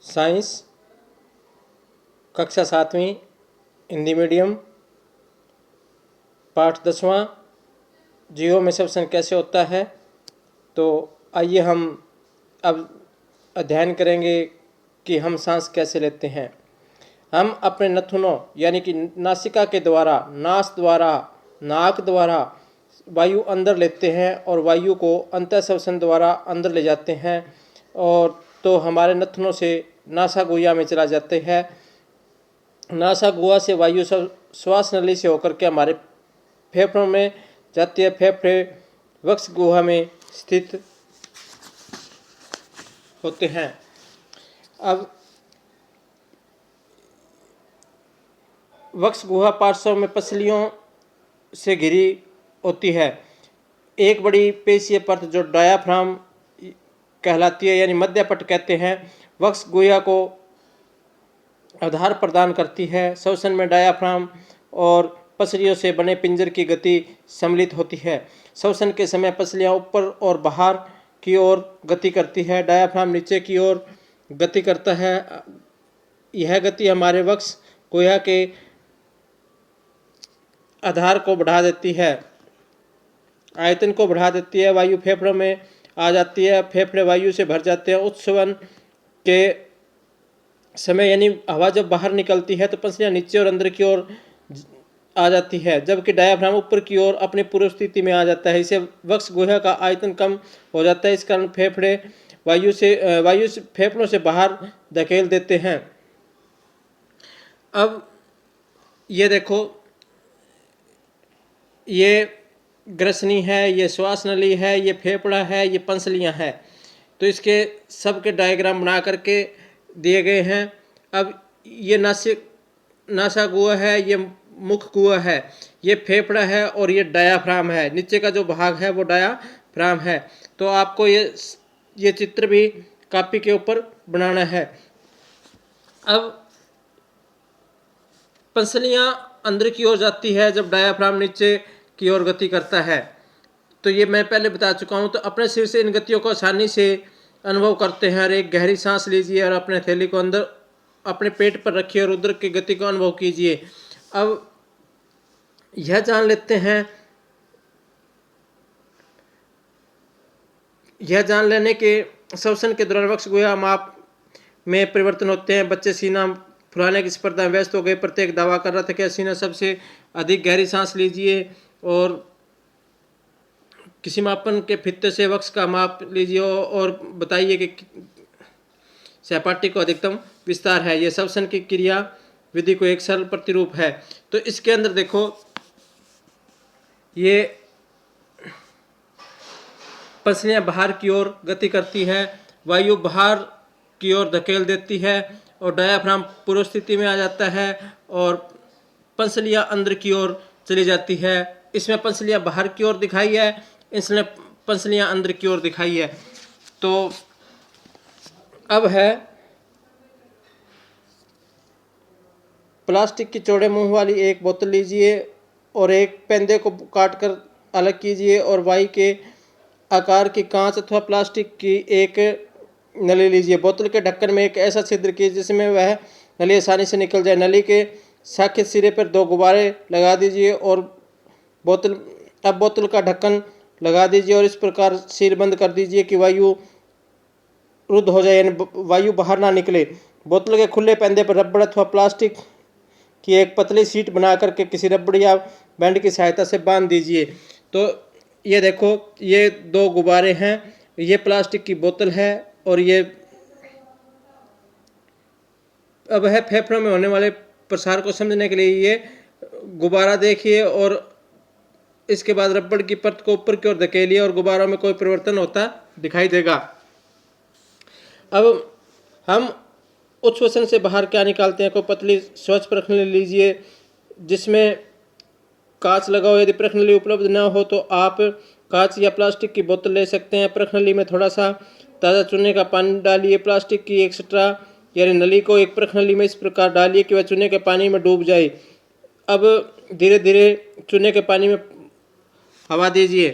Science कक्षा 7वीं Hindi medium पाठ 10वां जीवों में श्वसन कैसे होता है। तो आइए हम अब अध्ययन करेंगे कि हम सांस कैसे लेते हैं। हम अपने नथुनों यानी कि नासिका के द्वारा, नास द्वारा, नाक द्वारा वायु अंदर लेते हैं और वायु को अंतः श्वसन द्वारा अंदर ले जाते हैं और तो हमारे नथुनों से नासा गुहा में चला जाते हैं। नासा गुहा से वायु श्वास नली से होकर के हमारे फेफड़ों में जाती है। फेफड़े वक्ष गुहा में स्थित होते हैं। अब वक्ष गुहा पार्श्व में पसलियों से घिरी होती है। एक बड़ी पेशीय परत जो डायाफ्राम कहलाती है यानी मध्यपट कहते हैं, वक्ष गुहा को आधार प्रदान करती है। श्वसन में डायाफ्राम और पसलियों से बने पिंजर की गति सम्मिलित होती है। श्वसन के समय पसलियां ऊपर और बाहर की ओर गति करती है, डायाफ्राम नीचे की ओर गति करता है। यह गति हमारे वक्ष गुहा के आधार को बढ़ा देती है, आयतन को बढ़ा देती है। वायु फेफड़ों में आ जाती है, फेफड़े वायु से भर जाते हैं। उत्सवन के समय यानी हवा जब बाहर निकलती है तो पसलियां नीचे और अंदर की ओर आ जाती है, जबकि डायाफ्राम ऊपर की ओर अपनी पूर्व स्थिति में आ जाता है। इससे वक्ष गुहा का आयतन कम हो जाता है। इस कारण फेफड़े वायु से फेफड़ों से बाहर धकेल देते हैं। अब ये देखो, ये ग्रसनी है, ये श्वास नली है, ये फेफड़ा है, ये पंसलियां हैं। तो इसके सब के डायग्राम बना करके दिए गए हैं। अब ये नासा गुहा है, ये मुख गुहा है, ये फेफड़ा है और ये डायाफ्राम है। नीचे का जो भाग है वो डायाफ्राम है। तो आपको ये चित्र भी कॉपी के ऊपर बनाना है। अब पंसलियां अंदर की ओर जाती है जब डायाफ्राम नीचे की ओर गति करता है। तो ये मैं पहले बता चुका हूँ। तो अपने सिर से इन गतियों को आसानी से अनुभव करते हैं। और एक गहरी सांस लीजिए और अपने थैली को अंदर अपने पेट पर रखिए और उधर की गति को अनुभव कीजिए। अब यह जान लेने के श्वसन के दौरान वक्ष गुहा माप में परिवर्तन होते हैं। बच्चे सीना फुलाने की स्पर्धा में व्यस्त हो गए। प्रत्येक दावा कर रहा था कि सीना सबसे अधिक गहरी सांस लीजिए और किसी मापन के फित्ते से वक्ष का माप लीजिए और बताइए कि सहपाठी को अधिकतम विस्तार है। यह श्वसन की क्रिया विधि को एक सरल प्रतिरूप है। तो इसके अंदर देखो, ये पसलियां बाहर की ओर गति करती है, वायु बाहर की ओर धकेल देती है और डायाफ्राम पूर्व स्थिति में आ जाता है और पंसलियां अंदर की ओर चली जाती है। इसमें पंसलियां बाहर की ओर दिखाई है, इसमें पंसलियां अंदर की ओर दिखाई है। तो अब है प्लास्टिक की चौड़े मुंह वाली एक बोतल लीजिए और एक पेंदे को काटकर अलग कीजिए और वाई के आकार की कांच अथवा प्लास्टिक की एक नली लीजिए। बोतल के ढक्कन में एक ऐसा छिद्र कीजिए जिसमें वह नली आसानी से निकल जाए। नली के शाखित सिरे पर 2 गुब्बारे लगा दीजिए और बोतल का ढक्कन लगा दीजिए और इस प्रकार सील बंद कर दीजिए कि वायु रुद्ध हो जाए, यानी वायु बाहर ना निकले। बोतल के खुले पेंदे पर रबड़ अथवा प्लास्टिक की एक पतली सीट बना करके किसी रबड़ या बैंड की सहायता से बांध दीजिए। तो ये देखो, ये 2 गुब्बारे हैं, ये प्लास्टिक की बोतल है और ये अब है फेफड़ों में होने वाले प्रसार को समझने के लिए ये गुब्बारा देखिए और इसके बाद रबड़ की परत को ऊपर की ओर धकेलिए और गुब्बारों में कोई परिवर्तन होता दिखाई देगा। अब हम उच्छ्वसन से बाहर क्या निकालते हैं। कोई पतली स्वच्छ प्रश्नली लीजिए जिसमें कांच लगा हो। यदि प्रश्नली उपलब्ध न हो तो आप कांच या प्लास्टिक की बोतल ले सकते हैं। प्रश्नली में थोड़ा सा ताज़ा चूने का पानी डालिए। प्लास्टिक की एक स्ट्रा यानी नली को एक प्रश्नली में इस प्रकार डालिए कि वह चूने के पानी में डूब जाए। अब धीरे धीरे चूने के पानी में हवा दीजिए।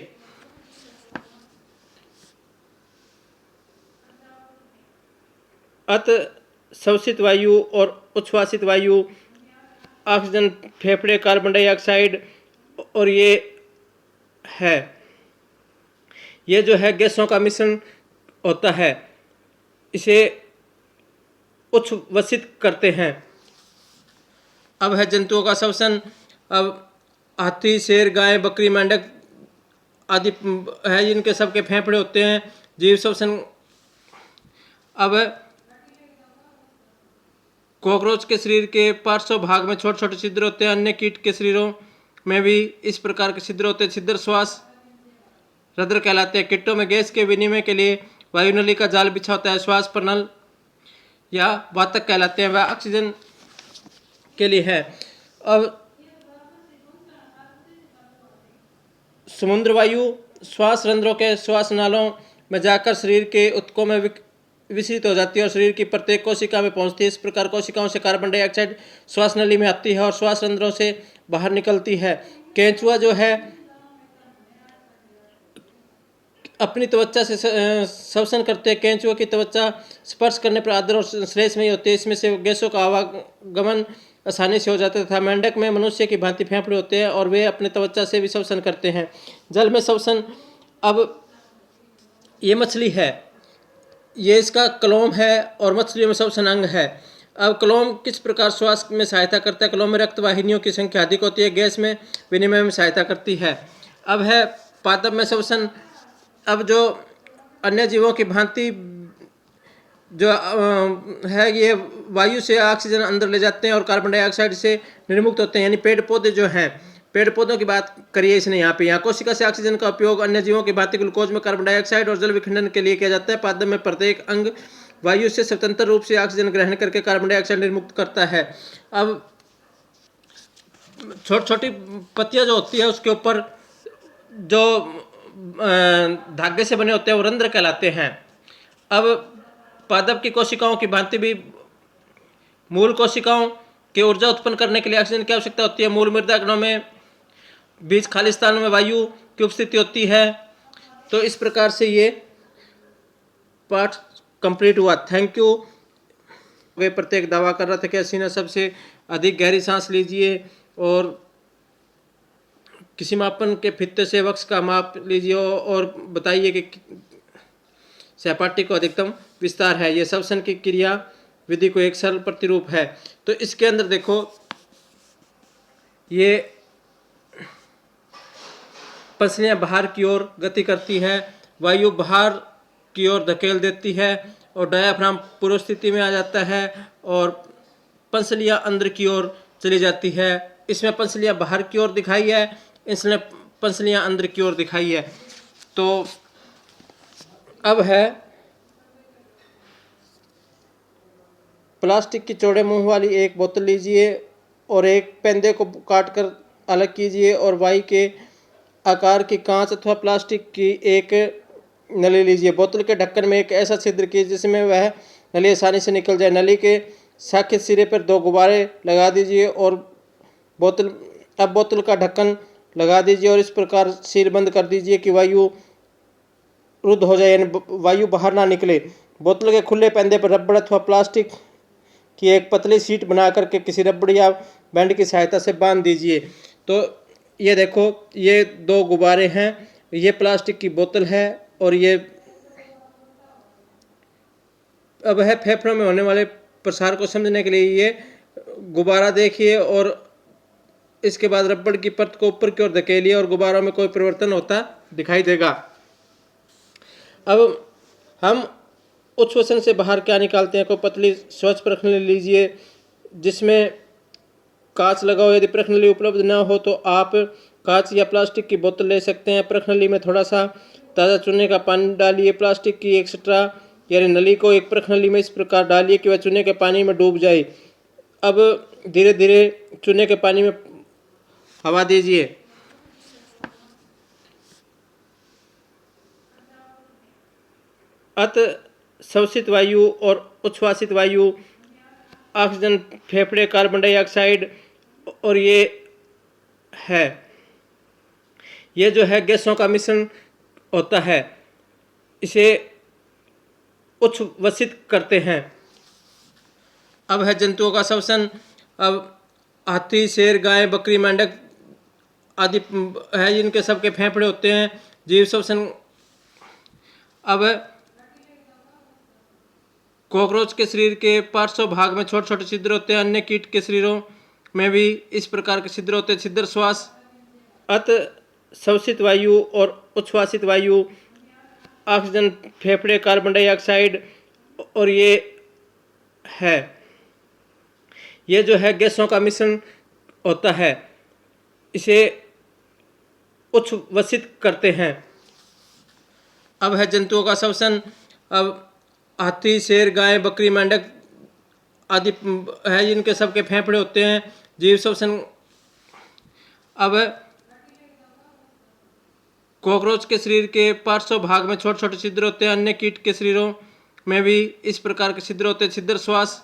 अत श्वसित वायु और उच्छ्वासित वायु, ऑक्सीजन, फेफड़े, कार्बन डाइऑक्साइड, और ये जो है गैसों का मिश्रण होता है, इसे उच्छ्वसित करते हैं। अब है जंतुओं का श्वसन। अब हाथी, शेर, गाय, बकरी, मेंढक आदि है, इनके सबके फेफड़े होते हैं। जीव श्वसन। अब कॉकरोच के शरीर के पार्श्व भाग में छोटे छोटे छिद्र होते हैं। अन्य कीट के शरीरों में भी इस प्रकार के छिद्र होते हैं। छिद्र श्वास रंध्र कहलाते हैं। कीटों में गैस के विनिमय के लिए वायुनली का जाल बिछा होता है। श्वास प्रनल या वातक कहलाते हैं। वह ऑक्सीजन के लिए है। अब समुद्र वायु श्वास रंध्रों के श्वास नालों में जाकर शरीर के ऊतकों में विसरित हो जाती है और शरीर की प्रत्येक कोशिका में पहुंचती है। इस प्रकार कोशिकाओं से कार्बन डाइऑक्साइड श्वास नली में आती है और श्वास रंध्रों से बाहर निकलती है। केंचुआ जो है अपनी त्वचा से श्वसन करते हैं। केंचुआ की त्वचा स्पर्श करने पर आर्द्र और श्लेष्मयी होती है। इसमें से गैसों का आवागमन आसानी से हो जाता था। मेंढक में मनुष्य की भांति फेफड़े होते हैं और वे अपने त्वचा से भी श्वसन करते हैं। जल में श्वसन। अब ये मछली है, ये इसका कलोम है और मछलियों में श्वसन अंग है। अब कलोम किस प्रकार श्वास में सहायता करता है? कलोम में रक्त वाहिनियों की संख्या अधिक होती है। गैस में विनिमय में सहायता करती है। अब है पादप में श्वसन। अब जो अन्य जीवों की भांति जो है, ये वायु से ऑक्सीजन अंदर ले जाते हैं और कार्बन डाइऑक्साइड से निर्मुक्त होते हैं। यानी पेड़ पौधे जो हैं, पेड़ पौधों की बात करिए इसने यहाँ कोशिका से ऑक्सीजन का उपयोग अन्य जीवों की भांति ग्लूकोज में कार्बन डाइऑक्साइड और जल विखंडन के लिए किया जाता है। पादप में प्रत्येक अंग वायु से स्वतंत्र रूप से ऑक्सीजन ग्रहण करके कार्बन डाइऑक्साइड निर्मुक्त करता है। अब छोटी छोटी पत्तियां जो होती है, उसके ऊपर जो धागे से बने होते हैं वो रंध्र कहलाते हैं। अब पादप की कोशिकाओं की भांति भी मूल कोशिकाओं की ऊर्जा उत्पन्न करने के लिए ऑक्सीजन की आवश्यकता होती है। मूल मृदा कणों में बीज खाली स्थानों में वायु की उपस्थिति होती है। तो इस प्रकार से ये पाठ कंप्लीट हुआ। Thank you. वे प्रत्येक दावा कर रहा था कि हसीना सबसे अधिक गहरी सांस लीजिए और किसी मापन के फित्ते से वक्ष का माप लीजिए और बताइए कि सहपाठी को अधिकतम विस्तार है। यह श्वसन की क्रिया विधि को एक सरल प्रतिरूप है। तो इसके अंदर देखो, ये पसलियां बाहर की ओर गति करती है, वायु बाहर की ओर धकेल देती है और डायाफ्राम पूर्व स्थिति में आ जाता है और पंसलियां अंदर की ओर चली जाती है। इसमें पंसलियां बाहर की ओर दिखाई है, इसने पंसलियां अंदर की ओर दिखाई है। तो अब है प्लास्टिक की चौड़े मुंह वाली एक बोतल लीजिए और एक पेंदे को काटकर अलग कीजिए और वाई के आकार की कांच अथवा प्लास्टिक की एक नली लीजिए। बोतल के ढक्कन में एक ऐसा छिद्र कीजिए जिसमें वह नली आसानी से निकल जाए। नली के शाखित सिरे पर 2 गुब्बारे लगा दीजिए और बोतल का ढक्कन लगा दीजिए और इस प्रकार सील बंद कर दीजिए कि वायु रुद्ध हो जाए, यानी वायु बाहर ना निकले। बोतल के खुले पेंदे पर रबड़ अथवा प्लास्टिक की एक पतली सीट बना करके किसी रबड़ या बैंड की सहायता से बांध दीजिए। तो ये देखो, ये 2 गुब्बारे हैं, ये प्लास्टिक की बोतल है और ये अब है फेफड़ों में होने वाले प्रसार को समझने के लिए ये गुब्बारा देखिए और इसके बाद रबड़ की परत को ऊपर की ओर धकेलिए और गुब्बारों में कोई परिवर्तन होता दिखाई देगा। अब हम उच्छ्वसन से बाहर क्या निकालते हैं? कोई पतली स्वच्छ प्रखनली लीजिए जिसमें कांच लगा हो। यदि प्रखनली उपलब्ध ना हो तो आप कांच या प्लास्टिक की बोतल ले सकते हैं। प्रखनली में थोड़ा सा ताज़ा चूने का पानी डालिए। प्लास्टिक की एक स्ट्रा यानी नली को एक प्रखनली में इस प्रकार डालिए कि वह चूने के पानी में डूब जाए। अब धीरे धीरे चूने के पानी में हवा दीजिए। अतः श्वसित वायु और उच्छ्वासित वायु, ऑक्सीजन, फेफड़े, कार्बन डाइऑक्साइड, और ये जो है गैसों का मिश्रण होता है, इसे उच्छ्वसित करते हैं। अब है जंतुओं का श्वसन। अब हाथी, शेर, गाय, बकरी, मेंढक आदि है, इनके सबके फेफड़े होते हैं। जीव श्वसन। अब कॉकरोच के शरीर के पार्श्व भाग में छोटे छोटे छिद्र होते हैं। अन्य कीट के शरीरों में भी इस प्रकार के छिद्र होते हैं। छिद्र श्वास, अत श्वसित वायु और उच्छ्वासित वायु, ऑक्सीजन, फेफड़े, कार्बन डाइऑक्साइड, और ये जो है गैसों का मिश्रण होता है, इसे उच्छ्वसित करते हैं। अब है जंतुओं का श्वसन। अब हाथी, शेर, गाय, बकरी, मेंढक आदि है, इनके सबके फेफड़े होते हैं। जीव श्वसन। अब कॉकरोच के शरीर के पार्श्व भाग में छोटे छोटे छिद्र होते हैं। अन्य कीट के शरीरों में भी इस प्रकार के छिद्र होते हैं। छिद्र श्वास,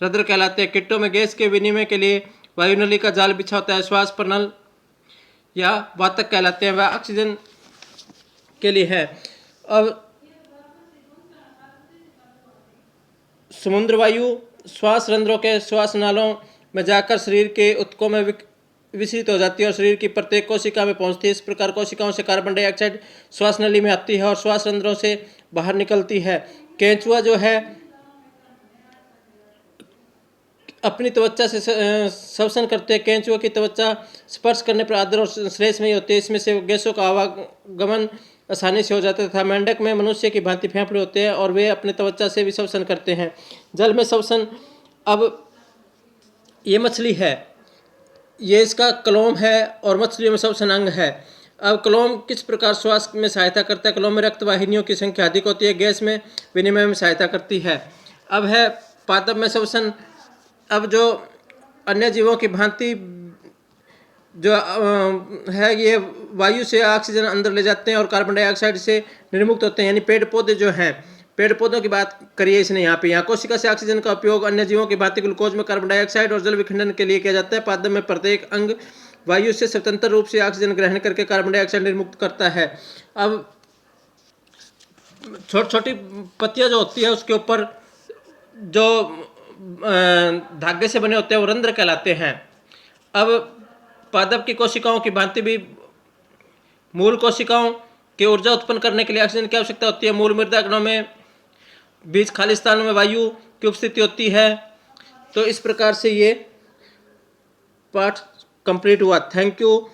रंध्र कहलाते हैं। कीटों में गैस के विनिमय के लिए वायुनली का जाल बिछा होता है। श्वास प्रनल या वातक कहलाते हैं, वह ऑक्सीजन के लिए है। अब समुद्र वायु श्वास रंध्रों के श्वास नालों में जाकर शरीर के ऊतकों में विसरित हो जाती है और शरीर की प्रत्येक कोशिका में पहुंचती है। इस प्रकार कोशिकाओं से कार्बन डाइऑक्साइड श्वास नली में आती है और श्वास रंध्रों से बाहर निकलती है। केंचुआ जो है अपनी त्वचा से श्वसन करते हैं। केंचुआ की त्वचा स्पर्श करने पर आर्द्र और श्लेष्मयी होती है। इसमें से गैसों का आवागमन आसानी से हो जाता था। मेंढक में मनुष्य की भांति फेफड़े होते हैं और वे अपने त्वचा से भी श्वसन करते हैं। जल में श्वसन। अब ये मछली है, ये इसका क्लोम है और मछलियों में श्वसन अंग है। अब क्लोम किस प्रकार श्वास में सहायता करता है? क्लोम में रक्त वाहिनियों की संख्या अधिक होती है, गैस में विनिमय में सहायता करती है। अब है पादप में श्वसन। अब जो अन्य जीवों की भांति जो है, ये वायु से ऑक्सीजन अंदर ले जाते हैं और कार्बन डाइऑक्साइड से निर्मुक्त होते हैं। यानी पेड़ पौधे जो हैं, पेड़ पौधों की बात करिए इसने यहाँ कोशिका से ऑक्सीजन का उपयोग अन्य जीवों की भांति ग्लूकोज में कार्बन डाइऑक्साइड और जल विखंडन के लिए किया जाता है। पादप में प्रत्येक अंग वायु से स्वतंत्र रूप से ऑक्सीजन ग्रहण करके कार्बन डाइऑक्साइड निर्मुक्त करता है। अब छोटी छोटी पत्तियां जो होती है, उसके ऊपर जो धागे से बने होते हैं, वो रंध्र कहलाते हैं। अब पादप की कोशिकाओं की भांति भी मूल कोशिकाओं की ऊर्जा उत्पन्न करने के लिए ऑक्सीजन की आवश्यकता होती है। मूल मृदा कणों में बीज खाली स्थानों में वायु की उपस्थिति होती है। तो इस प्रकार से ये पाठ कंप्लीट हुआ। Thank you.